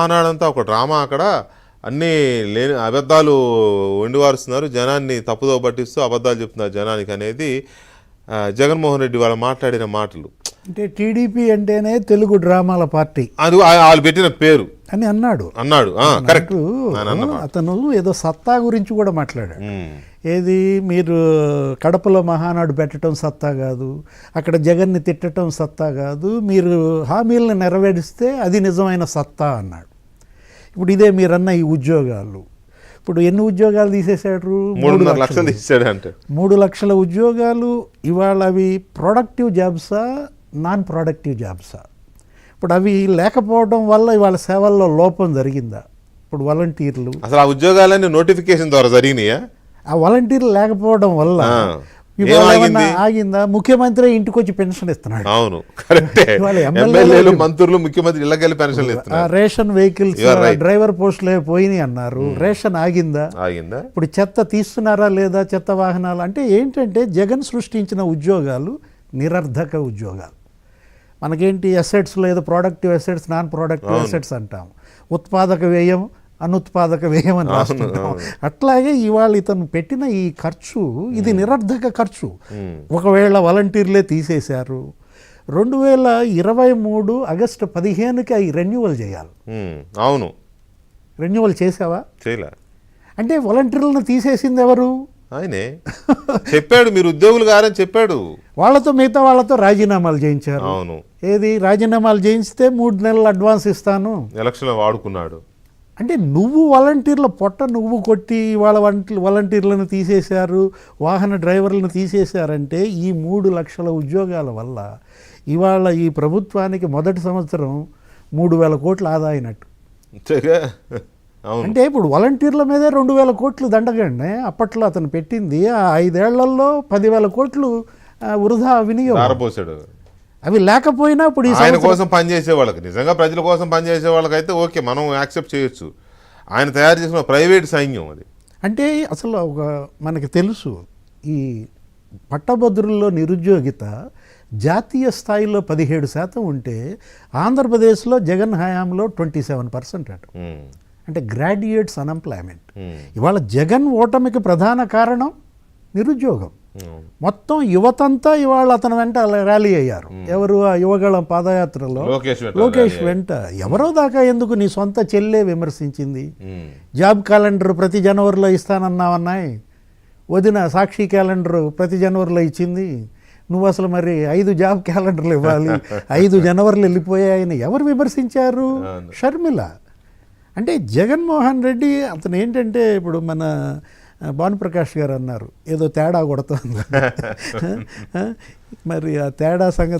ఆనాడంతా ఒక డ్రామా అక్కడ అన్నీ లేని అబద్ధాలు వండివారుస్తున్నారు, జనాన్ని తప్పుదో పట్టిస్తూ అబద్ధాలు చెప్తున్నారు జనానికి అనేది జగన్మోహన్ రెడ్డి వాళ్ళు మాట్లాడిన మాటలు. అంటే టీడీపీ అంటేనే తెలుగు డ్రామాల పార్టీ అది వాళ్ళు పెట్టిన పేరు అని అన్నాడు. కరెక్ట్. అతను ఏదో సత్తా గురించి కూడా మాట్లాడాడు. ఏది మీరు కడపలో మహానాడు పెట్టడం సత్తా కాదు, అక్కడ జగన్ని తిట్టడం సత్తా కాదు, మీరు హామీలను నెరవేరిస్తే అది నిజమైన సత్తా అన్నాడు. ఇప్పుడు ఇదే మీరన్న ఈ ఉద్యోగాలు, ఇప్పుడు ఎన్ని ఉద్యోగాలు తీసేశాడు? 3.5 లక్షలు తీసేశాడు. అంటే 3 లక్షల ఉద్యోగాలు ఇవాళ అవి ప్రొడక్టివ్ జాబ్సా నాన్ ప్రొడక్టివ్ జాబ్సా? ఇప్పుడు అవి లేకపోవడం వల్ల ఇవాళ సేవల్లో లోపం జరిగిందా? ఇప్పుడు వాలంటీర్లు అసలు ఆ ఉద్యోగాలన్నీ నోటిఫికేషన్ ద్వారా జరిగినాయా? ఆ వాలంటీర్లు లేకపోవడం వల్ల ఆగిందా? ముఖ్యమంత్రి ఇంటికి వచ్చి పెన్షన్ ఇస్తున్నాడు. అవును, కరెక్టే. ఎమ్మెల్యేలు మంత్రులు ముఖ్యమంత్రి ఇళ్ళకెళ్ళి పెన్షన్లు ఇస్తున్నారు. రేషన్ వెహికల్స్ డ్రైవర్ పోస్టులే పోయినాయి అన్నారు. రేషన్ ఆగిందా? ఇప్పుడు చెత్త తీస్తున్నారా లేదా? చెత్త వాహనాలు అంటే ఏంటంటే జగన్ సృష్టించిన ఉద్యోగాలు నిరర్ధక ఉద్యోగాలు. మనకేంటి అసెట్స్లో ఏదో productive assets non productive assets అంటాం, ఉత్పాదక వ్యయం అనుత్పాదక వ్యయం అని రాస్తుంటాం. అట్లాగే ఇవాళ ఇతను పెట్టిన ఈ ఖర్చు ఇది నిరర్ధక ఖర్చు. ఒకవేళ వాలంటీర్లే తీసేశారు, 2023 ఆగస్టు 15కి అవి రెన్యువల్ చేయాలి. అవును, రెన్యువల్ చేసావా? చేయలే. అంటే వాలంటీర్లను తీసేసింది ఎవరు? ఆయనే చెప్పాడు, మీరు ఉద్యోగులు గారని చెప్పాడు. వాళ్ళతో మిగతా వాళ్ళతో రాజీనామాలు చేయించారు. అవును, ఏది రాజీనామాలు చేయిస్తే 3 నెలలు అడ్వాన్స్ ఇస్తాను ఎలక్షన్లో వాడుకున్నాడు. అంటే నువ్వు వాలంటీర్ల పొట్ట నువ్వు కొట్టి వాళ్ళ వాలంటీర్లను తీసేశారు, వాహన డ్రైవర్లను తీసేశారంటే ఈ 3 లక్షల ఉద్యోగాల వల్ల ఇవాళ ఈ ప్రభుత్వానికి మొదటి సంవత్సరం 3,000 కోట్లు ఆదా అయినట్టు. అంటే ఇప్పుడు వాలంటీర్ల మీదే 2,000 కోట్లు దండగండి. అప్పట్లో అతను పెట్టింది 5 ఏళ్లలో 10,000 కోట్లు వృధా వినియోగం. అవి లేకపోయినా ఇప్పుడు ఆయన కోసం పనిచేసే వాళ్ళకి, నిజంగా ప్రజల కోసం పనిచేసే వాళ్ళకైతే ఓకే, మనం యాక్సెప్ట్ చేయొచ్చు. ఆయన తయారు చేసిన ప్రైవేట్ సైన్యం అది. అంటే అసలు మనకి తెలుసు ఈ పట్టభద్రుల్లో నిరుద్యోగిత జాతీయ స్థాయిలో 17% ఉంటే ఆంధ్రప్రదేశ్లో జగన్ హయాంలో 27% అట. అంటే గ్రాడ్యుయేట్స్ అన్ఎంప్లాయ్మెంట్. ఇవాళ జగన్ ఓటమికి ప్రధాన కారణం నిరుద్యోగం. మొత్తం యువతంతా ఇవాళ అతని వెంట ర్యాలీ అయ్యారు. ఎవరు? ఆ యువగళం పాదయాత్రలో లోకేష్ వెంట. ఎవరో దాకా ఎందుకు, నీ సొంత చెల్లె విమర్శించింది. జాబ్ క్యాలెండర్ ప్రతి జనవరిలో ఇస్తానన్నావన్నాయి, వదిన సాక్షి క్యాలెండర్ ప్రతి జనవరిలో ఇచ్చింది. నువ్వు అసలు మరి 5 జాబ్ క్యాలెండర్లు ఇవ్వాలి, 5 జనవరిలో వెళ్ళిపోయాయని ఎవరు విమర్శించారు? షర్మిల. అంటే జగన్మోహన్ రెడ్డి అతను ఏంటంటే ఇప్పుడు మన భానుప్రకాష్ గారు అన్నారు ఏదో తేడా కొడుతుంది. మరి ఆ తేడా సంగతి